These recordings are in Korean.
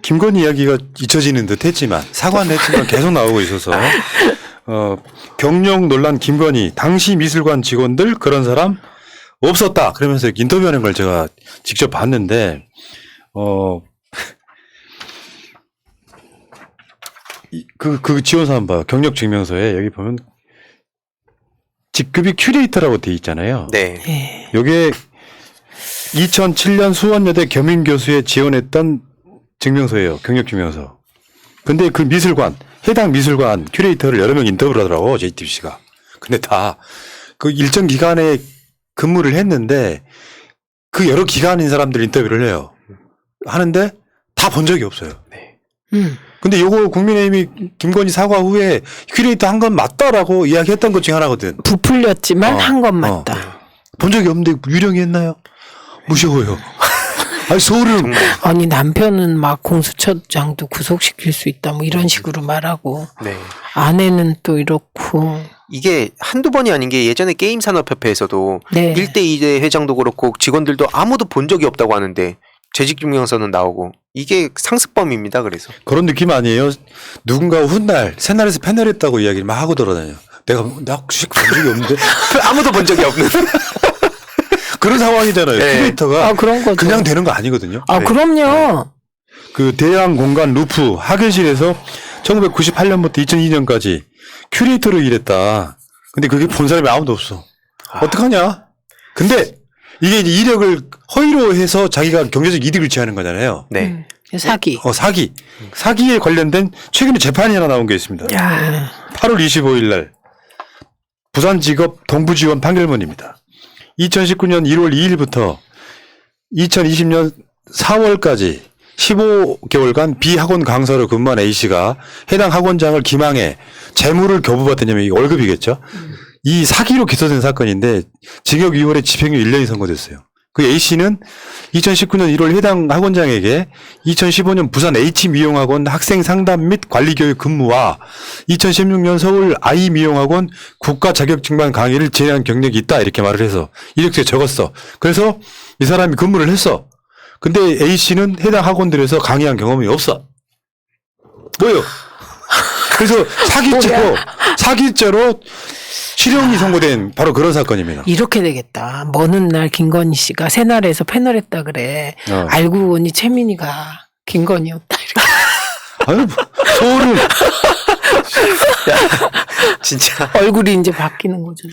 김건희 이야기가 잊혀지는 듯 했지만 사과는 했지만 계속 나오고 있어서 경력 논란 김건희 당시 미술관 직원들 그런 사람 없었다 그러면서 인터뷰하는 걸 제가 직접 봤는데 그 지원사람 봐요. 경력 증명서에 여기 보면 직급이 큐레이터라고 돼 있잖아요. 네. 요게 2007년 수원여대 겸임교수에 지원했던 증명서예요. 경력증명서. 근데 그 미술관, 해당 미술관 큐레이터를 여러 명 인터뷰를 하더라고, JTBC가. 근데 다 그 일정 기간에 근무를 했는데 그 여러 기간인 사람들 인터뷰를 해요. 하는데 다 본 적이 없어요. 네. 근데 요거 국민의힘이 김건희 사과 후에 큐레이터 한 건 맞다라고 이야기했던 것 중에 하나거든. 부풀렸지만 한 건 맞다. 본 적이 없는데 유령이 했나요? 무서워요. 아니 소름. 아니 남편은 막 공수처장도 구속시킬 수 있다 뭐 이런 식으로 말하고 네. 아내는 또 이렇고 이게 한두 번이 아닌 게 예전에 게임산업협회에서도 네. 1대 2대 회장도 그렇고 직원들도 아무도 본 적이 없다고 하는데 재직증명서는 나오고 이게 상습범입니다. 그래서 그런 느낌 아니에요? 누군가 훗날 새날에서 패널했다고 이야기를 막 하고 돌아다녀요. 나 혹시 본 적이 없는데 아무도 본 적이 없는 그런 상황이잖아요. 네. 큐레이터가 그런 거죠. 그냥 되는 거 아니거든요. 아 그럼요. 그 대양 공간 루프 학예실에서 1998년부터 2002년까지 큐레이터로 일했다. 근데 그게 본 사람이 아무도 없어. 어떡하냐? 근데 이게 이제 이력을 허위로 해서 자기가 경제적 이득을 취하는 거잖아요. 네. 사기. 사기에 관련된 최근에 재판이 하나 나온 게 있습니다. 야. 8월 25일 날 부산지법 동부지원 판결문입니다. 2019년 1월 2일부터 2020년 4월까지 15개월간 비학원 강사로 근무한 A씨가 해당 학원장을 기망해 재물을 교부받았냐면 이게 월급이겠죠. 이 사기로 기소된 사건인데 징역 2월에 집행유예 1년이 선고됐어요. 그 A씨는 2019년 1월 해당 학원장에게 2015년 부산 H미용학원 학생상담 및 관리교육 근무와 2016년 서울 I미용학원 국가자격증만 강의를 진행한 경력이 있다 이렇게 말을 해서 이력서에 적었어. 그래서 이 사람이 근무를 했어. 근데 A씨는 해당 학원들에서 강의한 경험이 없어. 뭐요? 그래서 사기죄로 실형이 선고된 바로 그런 사건입니다. 이렇게 되겠다. 먼 날 김건희 씨가 새날에서 패널했다 그래. 알고 보니 최민희가 김건희였다. 아유 소름. 진짜 얼굴이 이제 바뀌는 거죠.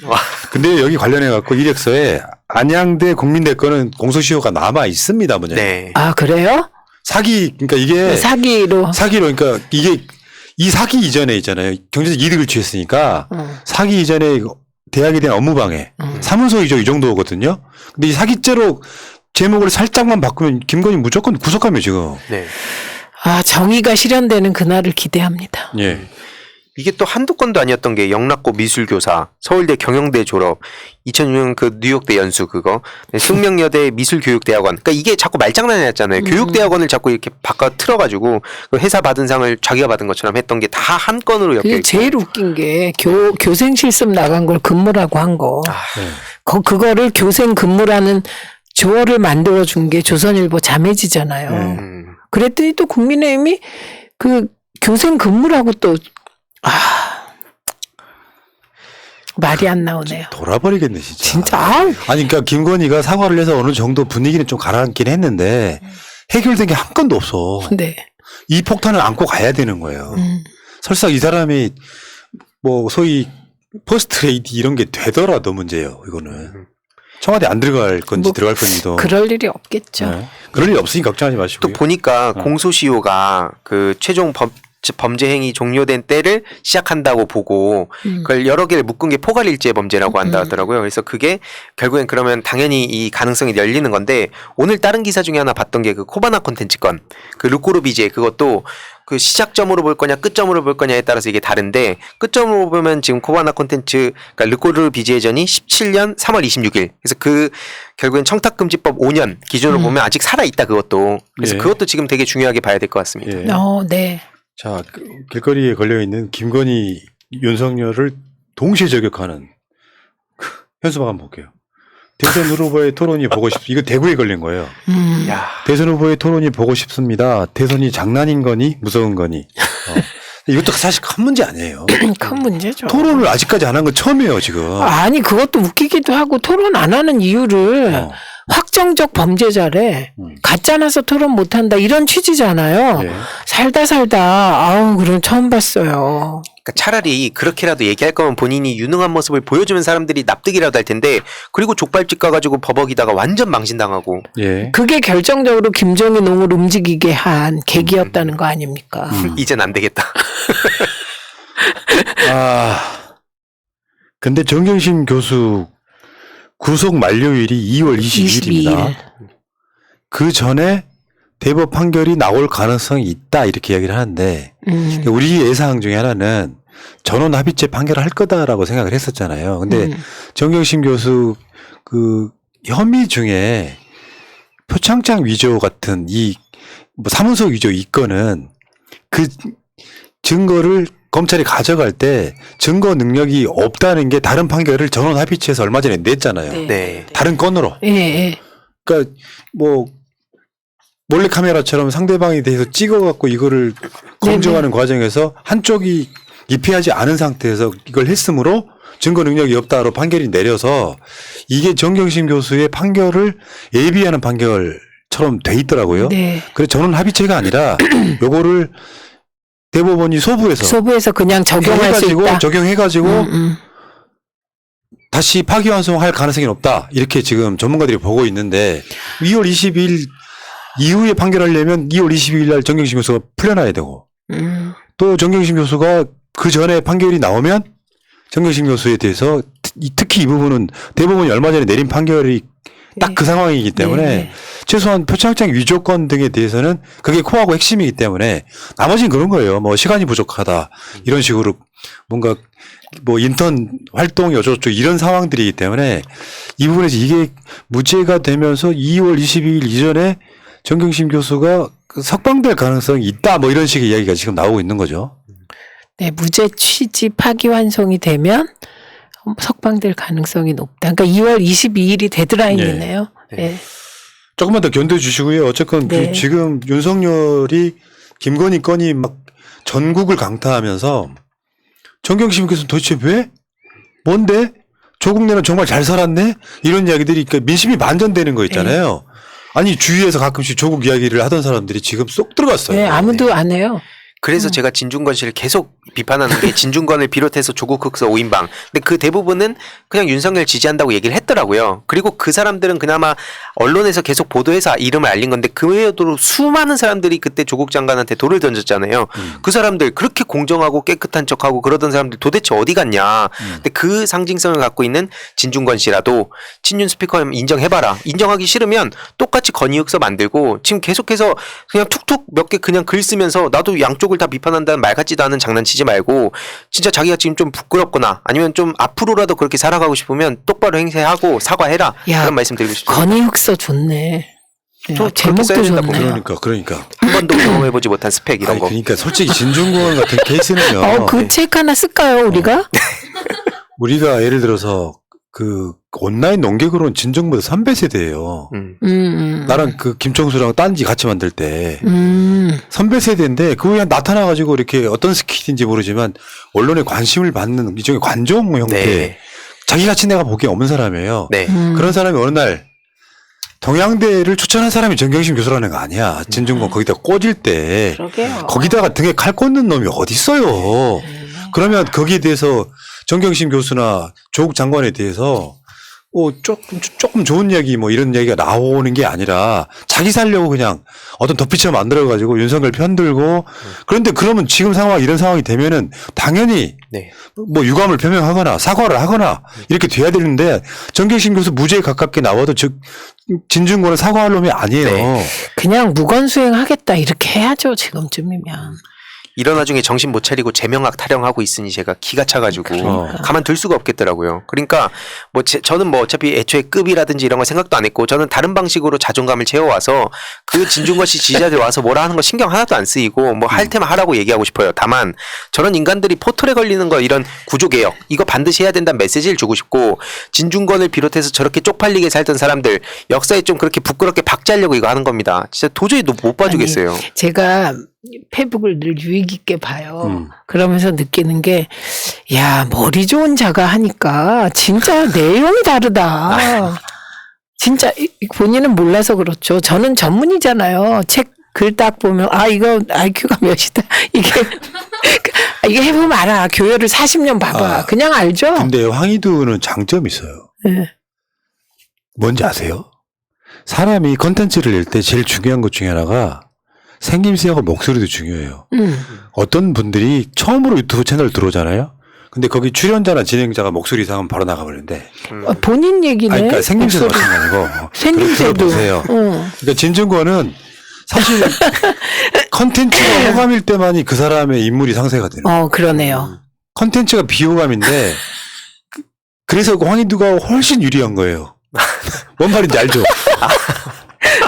근데 여기 관련해 갖고 이력서에 안양대 국민대학교는 공소시효가 남아 있습니다, 뭐냐. 네. 아 그래요? 사기 그러니까 이게 사기로 그러니까 이게 이 사기 이전에 있잖아요. 경제적 이득을 취했으니까 사기 이전에 대학에 대한 업무방해, 사문서이죠 이 정도거든요. 근데 이 사기죄로 제목을 살짝만 바꾸면 김건희 무조건 구속하면 지금. 네. 아 정의가 실현되는 그날을 기대합니다. 예. 이게 또 한두 건도 아니었던 게 영락고 미술교사, 서울대 경영대 졸업, 2006년 그 뉴욕대 연수 그거, 숙명여대 미술교육대학원. 그러니까 이게 자꾸 말장난이었잖아요. 교육대학원을 자꾸 이렇게 바꿔 틀어가지고 그 회사 받은 상을 자기가 받은 것처럼 했던 게 다 한 건으로 엮여 그게 있고. 제일 웃긴 게 교생 실습 나간 걸 근무라고 한 거. 그거를 교생 근무라는 조어를 만들어 준 게 조선일보 자매지잖아요. 그랬더니 또 국민의힘이 그 교생 근무라고 또 말이 안 나오네요. 돌아버리겠네 진짜. 진짜 아니 그러니까 김건희가 사과를 해서 어느 정도 분위기는 좀 가라앉긴 했는데 해결된 게 한 건도 없어. 네. 이 폭탄을 안고 가야 되는 거예요. 설사 이 사람이 뭐 소위 퍼스트 레이디 이런 게 되더라도 문제예요. 이거는 청와대 안 들어갈 건지 뭐 들어갈 건지도. 그럴 일이 없겠죠. 네. 그럴 일 없으니 걱정하지 마시고. 또 보니까 공소시효가 그 최종 범죄 행위 종료된 때를 시작한다고 보고 그걸 여러 개를 묶은 게 포괄일제 범죄라고 한다 하더라고요. 그래서 그게 결국엔 그러면 당연히 이 가능성이 열리는 건데 오늘 다른 기사 중에 하나 봤던 게 그 코바나 콘텐츠 건 그 루꼬르 비제 그것도 그 시작점으로 볼 거냐 끝점으로 볼 거냐에 따라서 이게 다른데 끝점으로 보면 지금 코바나 콘텐츠 그러니까 르꼬르 비제전이 17년 3월 26일 그래서 그 결국엔 청탁금지법 5년 기준으로 보면 아직 살아있다 그것도 그래서 예. 그것도 지금 되게 중요하게 봐야 될 것 같습니다. 예. 네. 자 길거리에 걸려있는 김건희 윤석열을 동시에 저격하는 현수막 한번 볼게요. 대선 후보의 토론이 보고 이거 대구에 걸린 거예요. 야. 대선 후보의 토론이 보고 싶습니다. 대선이 장난인 거니 무서운 거니. 이것도 사실 큰 문제 아니에요. 큰 문제죠. 토론을 아직까지 안 한 건 처음이에요 지금. 아니 그것도 웃기기도 하고 토론 안 하는 이유를 확정적 범죄자래. 가짜나서 토론 못한다 이런 취지잖아요. 네. 살다 아우 그럼 처음 봤어요. 그러니까 차라리 그렇게라도 얘기할 거면 본인이 유능한 모습을 보여주면 사람들이 납득이라도 할 텐데 그리고 족발집 가가지고 버벅이다가 완전 망신당하고 예. 그게 결정적으로 김정희 농을 움직이게 한 계기였다는 거 아닙니까? 이젠 안 되겠다. 아 근데 정경심 교수 구속 만료일이 2월 22일입니다. 그 전에 대법 판결이 나올 가능성이 있다 이렇게 이야기를 하는데 우리 예상 중에 하나는 전원 합의체 판결을 할 거다라고 생각을 했었잖아요. 근데 정경심 교수 그 혐의 중에 표창장 위조 같은 이 뭐 사문서 위조 이 건은 그 증거를 검찰이 가져갈 때 증거 능력이 없다는 게 다른 판결을 전원 합의체에서 얼마 전에 냈잖아요. 네. 다른 건으로. 예. 그러니까 뭐 몰래카메라처럼 상대방에 대해서 찍어갖고 이거를 검증하는 과정에서 한쪽이 입회하지 않은 상태에서 이걸 했으므로 증거 능력이 없다로 판결이 내려서 이게 정경심 교수의 판결을 예비하는 판결처럼 돼 있더라고요. 네. 그래서 전원 합의체가 아니라 요거를 대법원이 소부에서 그냥 적용할 수 해가지고 있다. 적용해가지고 다시 파기환송할 가능성이 높다. 이렇게 지금 전문가들이 보고 있는데 2월 22일 이후에 판결하려면 2월 22일 날 정경심 교수가 풀려나야 되고 또 정경심 교수가 그 전에 판결이 나오면 정경심 교수에 대해서 특히 이 부분은 대법원이 얼마 전에 내린 판결이 딱 그 상황이기 때문에 최소한 표창장 위조건 등에 대해서는 그게 코어하고 핵심이기 때문에 나머지는 그런 거예요. 뭐 시간이 부족하다 이런 식으로 뭔가 뭐 인턴 활동이 어쩌고저쩌고 이런 상황들이기 때문에 이 부분에서 이게 무죄가 되면서 2월 22일 이전에 정경심 교수가 석방될 가능성이 있다 뭐 이런 식의 이야기가 지금 나오고 있는 거죠. 네, 무죄 취지 파기환송이 되면 석방될 가능성이 높다. 그러니까 2월 22일이 데드라인이네요. 네. 조금만 더 견뎌 주시고요. 어쨌건 네. 지금 윤석열이 김건희 건이 막 전국을 강타하면서 정경심 교수는 도대체 왜? 뭔데? 조국 내는 정말 잘 살았네? 이런 이야기들이 그러니까 민심이 반전되는 거 있잖아요. 아니 주위에서 가끔씩 조국 이야기를 하던 사람들이 지금 쏙 들어갔어요. 네, 아무도 안 해요. 그래서 제가 진중권 씨를 계속 비판하는 게 진중권을 비롯해서 조국 흑서 5인방. 근데 그 대부분은 그냥 윤석열 지지한다고 얘기를 했더라고요. 그리고 그 사람들은 그나마 언론에서 계속 보도해서 이름을 알린 건데 그 외에도 수많은 사람들이 그때 조국 장관한테 돌을 던졌잖아요. 그 사람들 그렇게 공정하고 깨끗한 척하고 그러던 사람들 도대체 어디 갔냐. 근데 그 상징성을 갖고 있는 진중권 씨라도 친윤 스피커 인정해봐라. 인정하기 싫으면 똑같이 건의 흑서 만들고 지금 계속해서 그냥 툭툭 몇 개 그냥 글 쓰면서 나도 양쪽을 다 비판한다는 말 같지도 않은 장난치지 말고 진짜 자기가 지금 좀 부끄럽거나 아니면 좀 앞으로라도 그렇게 살아가고 싶으면 똑바로 행세하고 사과해라. 야, 그런 말씀 드리고 싶습니다. 건의 흑서 좋네. 저 제목도 그렇게 써야 좋네. 된다고 그러니까. 한 번도 경험해보지 못한 스펙 이런 아니, 거. 그러니까 솔직히 진중권 같은 케이스는요. 그 책 하나 쓸까요, 우리가? 우리가 예를 들어서 그 온라인 농객으로는 진정보다 선배 세대예요. 나랑 그 김청수랑 딴지 같이 만들 때 선배 세대인데 그 후에 나타나가지고 이렇게 어떤 스킬인지 모르지만 언론에 관심을 받는 일종의 관종 형태. 네. 자기같이 내가 보기에 없는 사람이에요. 네. 그런 사람이 어느 날 동양대를 추천한 사람이 정경심 교수라는 거 아니야. 진중권 거기다 꽂을 때 그러게요. 거기다가 등에 칼 꽂는 놈이 어디 있어요. 그러면 거기에 대해서 정경심 교수나 조국 장관에 대해서 조금 좋은 얘기 뭐 이런 얘기가 나오는 게 아니라 자기 살려고 그냥 어떤 덧빛을 만들어가지고 윤석열 편들고 그런데 그러면 지금 상황 이런 상황이 되면은 당연히 네. 뭐 유감을 표명하거나 사과를 하거나 이렇게 돼야 되는데 정경심 교수 무죄에 가깝게 나와도 즉 진중권은 사과할 놈이 아니에요. 네. 그냥 무건수행 하겠다 이렇게 해야죠 지금쯤이면. 일어나 중에 정신 못 차리고 제명학 타령하고 있으니 제가 기가 차가지고 그러니까. 가만둘 수가 없겠더라고요. 그러니까 뭐 저는 뭐 어차피 애초에 급이라든지 이런 거 생각도 안 했고 저는 다른 방식으로 자존감을 채워와서 그 진중권 씨 지지자들 와서 뭐라 하는 거 신경 하나도 안 쓰이고 뭐 할 테면 하라고 얘기하고 싶어요. 다만 저런 인간들이 포털에 걸리는 거 이런 구조개혁 이거 반드시 해야 된다는 메시지를 주고 싶고 진중권을 비롯해서 저렇게 쪽팔리게 살던 사람들 역사에 좀 그렇게 부끄럽게 박제하려고 이거 하는 겁니다. 진짜 도저히 못 봐주겠어요. 아니, 제가 페북을 늘 유익 있게 봐요. 그러면서 느끼는 게, 야, 머리 좋은 자가 하니까 진짜 내용이 다르다. 진짜 본인은 몰라서 그렇죠. 저는 전문이잖아요. 책 글 딱 보면 이거 IQ가 몇이다. 이게 해보면 알아. 교열을 40년 봐봐. 그냥 알죠. 근데 황희두는 장점이 있어요. 네. 뭔지 아세요? 사람이 컨텐츠를 낼 때 제일 중요한 것 중에 하나가 생김새하고 목소리도 중요해요. 어떤 분들이 처음으로 유튜브 채널 들어오잖아요. 근데 거기 출연자나 진행자가 목소리 이상하면 바로 나가버리는데. 본인 얘기네. 그러니까 생김새도 마찬가지고. 생김새도. 보세요. 그러니까 진중권은 사실 컨텐츠가 호감일 때만이 그 사람의 인물이 상세가 되는 거예요. 그러네요. 컨텐츠가 비호감인데 그래서 황희두가 훨씬 유리한 거예요. 뭔 말인지 알죠?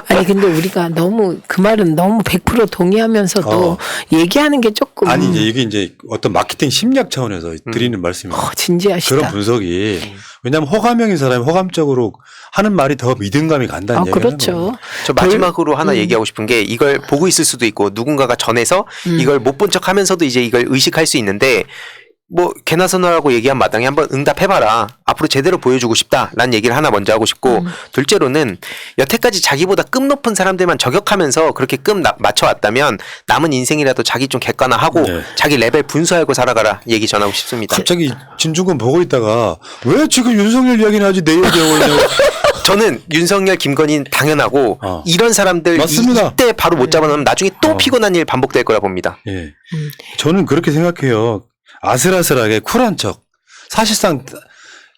아니 근데 우리가 너무 그 말은 너무 100% 동의하면서도 얘기하는 게 조금 아니 이게 이제 어떤 마케팅 심리학 차원에서 드리는 말씀이에요. 진지하시다. 그런 분석이 왜냐하면 호감형인 사람이 호감적으로 하는 말이 더 믿음감이 간다는 얘기예요. 그렇죠. 저 마지막으로 하나 얘기하고 싶은 게 이걸 보고 있을 수도 있고 누군가가 전해서 이걸 못 본 척하면서도 이제 이걸 의식할 수 있는데 뭐 개나 소나라고 얘기한 마당에 한번 응답해봐라. 앞으로 제대로 보여주고 싶다라는 얘기를 하나 먼저 하고 싶고 둘째로는 여태까지 자기보다 급 높은 사람들만 저격하면서 그렇게 급 맞춰왔다면 남은 인생이라도 자기 좀 객관화하고 자기 레벨 분수하고 살아가라 얘기 전하고 싶습니다. 갑자기 진중권 보고 있다가 왜 지금 윤석열 이야기는 하지 내 얘기하고 있냐고. 저는 윤석열, 김건희 당연하고 이런 사람들 맞습니다. 이때 바로 못 잡아놓으면 나중에 또 피곤한 일 반복될 거라 봅니다. 예. 저는 그렇게 생각해요. 아슬아슬하게 쿨한 척. 사실상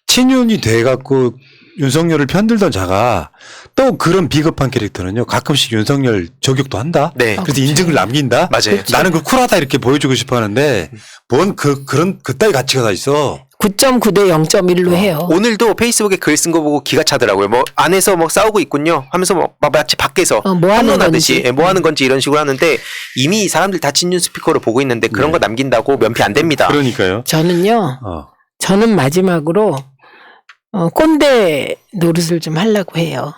친윤이 돼갖고 윤석열을 편들던 자가 또 그런 비겁한 캐릭터는요. 가끔씩 윤석열 저격도 한다. 네. 그래서 인증을 남긴다. 맞아요. 나는 그 쿨하다 이렇게 보여주고 싶어하는데 뭔 그런 그따위 가치가 다 있어. 9.9대 0.1로 해요. 오늘도 페이스북에 글 쓴 거 보고 기가 차더라고요. 뭐 안에서 뭐 싸우고 있군요 하면서 뭐 마치 밖에서 뭐 하는 혼돈하듯이 건지. 뭐 하는 건지 이런 식으로 하는데 이미 사람들 다 친윤 스피커로 보고 있는데 그런 거 남긴다고 면피 안 됩니다. 그러니까요. 저는요. 저는 마지막으로 꼰대 노릇을 좀 하려고 해요.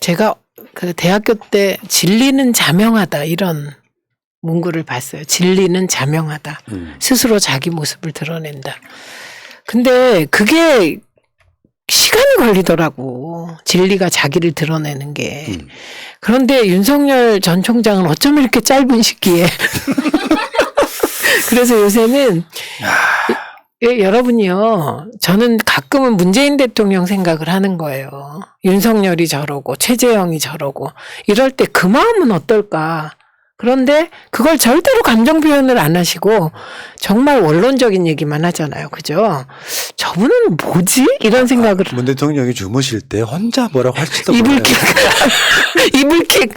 제가 그 대학교 때 진리는 자명하다 이런 문구를 봤어요. 진리는 자명하다. 스스로 자기 모습을 드러낸다. 근데 그게 시간이 걸리더라고. 진리가 자기를 드러내는 게. 그런데 윤석열 전 총장은 어쩜 이렇게 짧은 시기에. 그래서 요새는 여러분이요. 저는 가끔은 문재인 대통령 생각을 하는 거예요. 윤석열이 저러고 최재형이 저러고 이럴 때 그 마음은 어떨까. 그런데 그걸 절대로 감정 표현을 안 하시고 정말 원론적인 얘기만 하잖아요. 그죠? 저분은 뭐지? 이런 생각을. 문 대통령이 주무실 때 혼자 뭐라고 할지도 몰라요. 이불킥. 이불킥.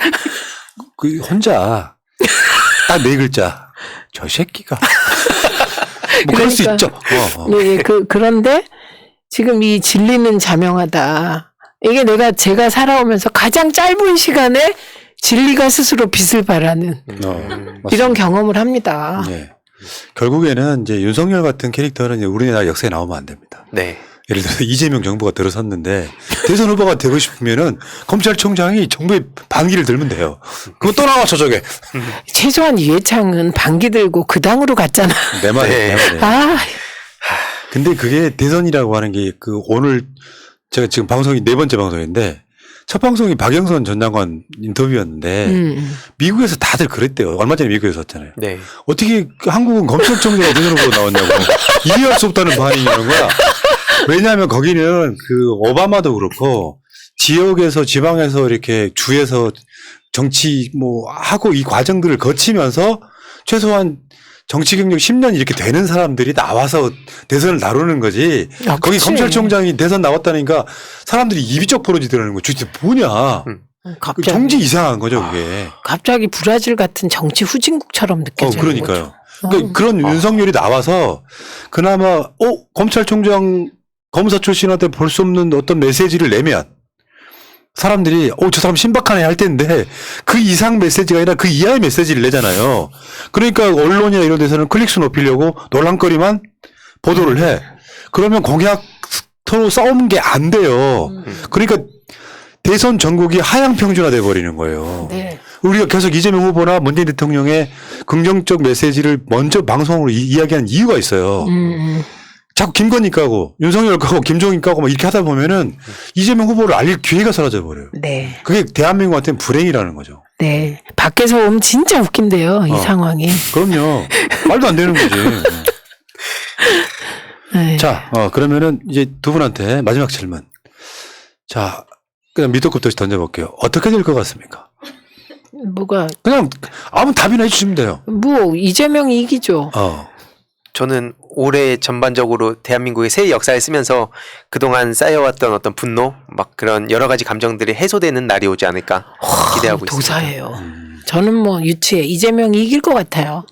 그 혼자 딱 네 글자. 저 새끼가. 뭐 그럴 수 있죠. 네, 그런데 지금 이 진리는 자명하다. 이게 제가 살아오면서 가장 짧은 시간에 진리가 스스로 빛을 발하는 이런 경험을 합니다. 네. 결국에는 이제 윤석열 같은 캐릭터는 이제 우리나라 역사에 나오면 안 됩니다. 네. 예를 들어서 이재명 정부가 들어섰는데 대선 후보가 되고 싶으면은 검찰총장이 정부의 반기를 들면 돼요. 그거 또 나와 저쪽에. 최소한 이해창은 반기 들고 그 당으로 갔잖아. 내 말이에요. 네. 내 말이에요. 근데 그게 대선이라고 하는 게 오늘 제가 지금 방송이 4번째 방송인데 첫 방송이 박영선 전 장관 인터뷰였는데 미국에서 다들 그랬대요. 얼마 전에 미국에서 왔잖아요. 네. 어떻게 한국은 검찰총장이 대선 후보로 나왔냐고. 이해할 수 없다는 반응이라는 거야. 왜냐하면 거기는 그 오바마도 그렇고 지역에서 지방에서 이렇게 주에서 정치 뭐 하고 이 과정들을 거치면서 최소한 정치 경력 10년 이렇게 되는 사람들이 나와서 대선을 다루는 거지. 거기 그치. 검찰총장이 대선 나왔다니까 사람들이 입이 쩍 벌어지더라는 거야. 진짜 뭐냐. 갑자기 정지 이상한 거죠, 그게. 갑자기 브라질 같은 정치 후진국처럼 느껴져요. 그러니까요. 그러니까 그런 윤석열이 나와서 그나마 검찰총장 검사 출신한테 볼 수 없는 어떤 메시지를 내면 사람들이 저 사람 신박하네 할 텐데 그 이상 메시지가 아니라 그 이하의 메시지를 내잖아요. 그러니까 언론이나 이런 데서는 클릭수 높이려고 논란거리만 보도를 해. 그러면 공약으로 싸우는 게 안 돼요. 그러니까 대선 전국이 하향 평준화돼 버리는 거예요. 네. 우리가 계속 이재명 후보나 문재인 대통령의 긍정적 메시지를 먼저 방송으로 이야기하는 이유가 있어요. 자꾸 김건희 까고 윤석열 까고 김종인 까고 막 이렇게 하다 보면은 이재명 후보를 알릴 기회가 사라져 버려요. 네. 그게 대한민국한테는 불행이라는 거죠. 네. 밖에서 보면 진짜 웃긴데요. 이 상황이. 그럼요. 말도 안 되는 거지. 네. 자, 그러면은 이제 두 분한테 마지막 질문. 자, 그냥 밑도급도 던져볼게요. 어떻게 될 것 같습니까? 뭐가 그냥 아무 답이나 해주시면 돼요. 뭐 이재명이 이기죠. 저는 올해 전반적으로 대한민국의 새 역사를 쓰면서 그동안 쌓여왔던 어떤 분노, 막 그런 여러 가지 감정들이 해소되는 날이 오지 않을까 기대하고 있습니다. 도사예요. 저는 뭐 유치해. 이재명이 이길 것 같아요.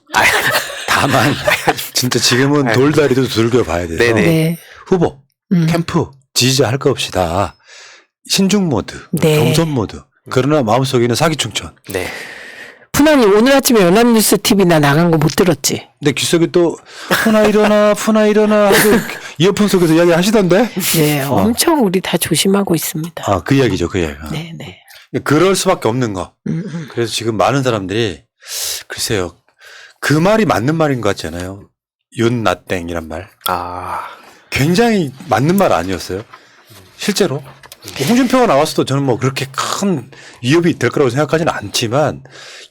다만 진짜 지금은 돌다리도 두들겨 봐야 돼서 네네. 네. 후보, 캠프, 지지자 할 거 없이 다 신중 모드, 네. 경선 모드. 그러나 마음속에는 사기충천. 네. 푸나니 오늘 아침에 연합뉴스 TV나 나간 거 못 들었지? 근데 귓속에 또 푸나 일어나 하고 이어폰 속에서 이야기 하시던데? 네, 엄청 우리 다 조심하고 있습니다. 그 이야기죠, 그 이야기. 네, 네. 그럴 수밖에 없는 거. 그래서 지금 많은 사람들이 글쎄요. 그 말이 맞는 말인 것 같지 않아요? 윤나땡이란 말. 굉장히 맞는 말 아니었어요? 실제로. 홍준표가 나왔어도 저는 뭐 그렇게 큰 위협이 될 거라고 생각하지는 않지만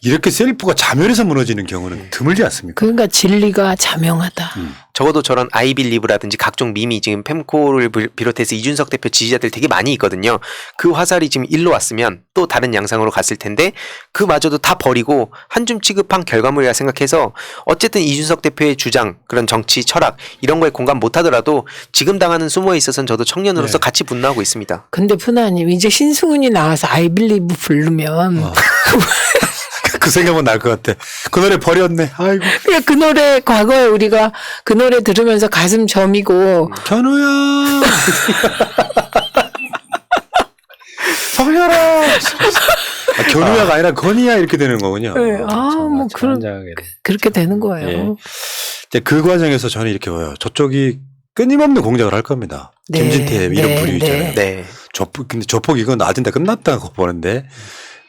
이렇게 셀프가 자멸해서 무너지는 경우는 드물지 않습니까? 그러니까 진리가 자명하다. 적어도 저런 아이빌리브라든지 각종 밈이 지금 펜코를 비롯해서 이준석 대표 지지자들 되게 많이 있거든요. 그 화살이 지금 일로 왔으면 또 다른 양상으로 갔을 텐데 그마저도 다 버리고 한 줌 취급한 결과물이라 생각해서 어쨌든 이준석 대표의 주장, 그런 정치 철학 이런 거에 공감 못하더라도 지금 당하는 수모에 있어서는 저도 청년으로서 같이 분노하고 있습니다. 근데 푸나님 이제 신승훈이 나와서 아이빌리브 부르면 그 생각은 날 것 같아. 그 노래 버렸네. 아이고. 그냥 그 노래 과거에 우리가 그 노래 들으면서 가슴 저미고 견우야. 성렬아. 견우야가 아니라 건이야 이렇게 되는 거군요. 네. 뭐 그렇게 되는 거예요. 예. 이제 그 과정에서 저는 이렇게 봐요. 저쪽이 끊임없는 공작을 할 겁니다. 네. 김진태 이런 부류 있잖아요. 네. 근데 조폭 이건 아진다 끝났다고 보는데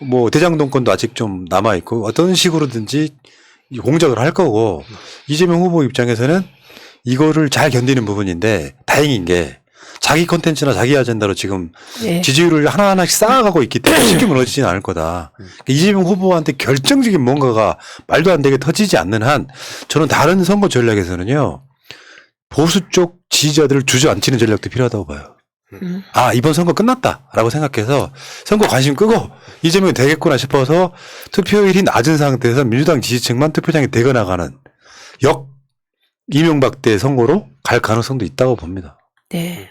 뭐 대장동권도 아직 좀 남아 있고 어떤 식으로든지 공작을 할 거고 이재명 후보 입장에서는 이거를 잘 견디는 부분인데 다행인 게 자기 콘텐츠나 자기 아젠다로 지금 네. 지지율을 하나하나씩 쌓아가고 있기 때문에 쉽게 무너지지는 않을 거다. 그러니까 이재명 후보한테 결정적인 뭔가가 말도 안 되게 터지지 않는 한 저는 다른 선거 전략에서는요. 보수 쪽 지지자들을 주저앉히는 전략도 필요하다고 봐요. 이번 선거 끝났다라고 생각해서 선거 관심 끄고 이재명이 되겠구나 싶어서 투표율이 낮은 상태에서 민주당 지지층만 투표장에 대거 나가는 이명박 때 선거로 갈 가능성도 있다고 봅니다. 네.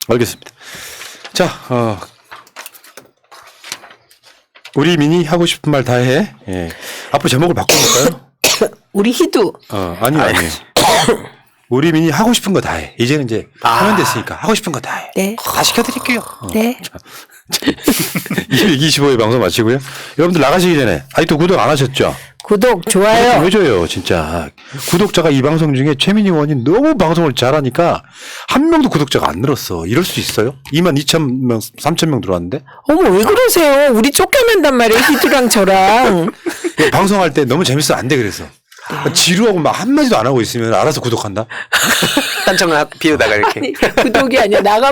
알겠습니다. 자, 우리 민이 하고 싶은 말 다 해. 예. 앞으로 제목을 바꿔볼까요? 우리 희두. 아니요. 우리 민이 하고 싶은 거 다 해. 이제는 이제 하면 됐으니까 하고 싶은 거 다 해. 네. 다 시켜드릴게요. 네. 225회 방송 마치고요. 여러분들 나가시기 전에 아직도 구독 안 하셨죠? 구독, 좋아요. 좀 해줘요, 진짜. 구독자가 이 방송 중에 최민희 의원이 너무 방송을 잘하니까 한 명도 구독자가 안 늘었어. 이럴 수 있어요? 22,000명, 3,000명 들어왔는데? 어머, 왜 그러세요? 우리 쫓겨난단 말이에요, 희두랑 저랑. 방송할 때 너무 재밌어 안 돼, 그래서. 지루하고 막 한마디도 안 하고 있으면 알아서 구독한다? 한청을 비우다가 이렇게. 아니, 구독이 아니라 나가.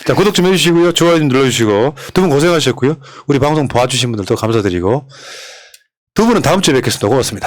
자, 구독 좀 해주시고요. 좋아요 좀 눌러주시고. 두 분 고생하셨고요. 우리 방송 봐주신 분들도 감사드리고. 두 분은 다음 주에 뵙겠습니다. 고맙습니다.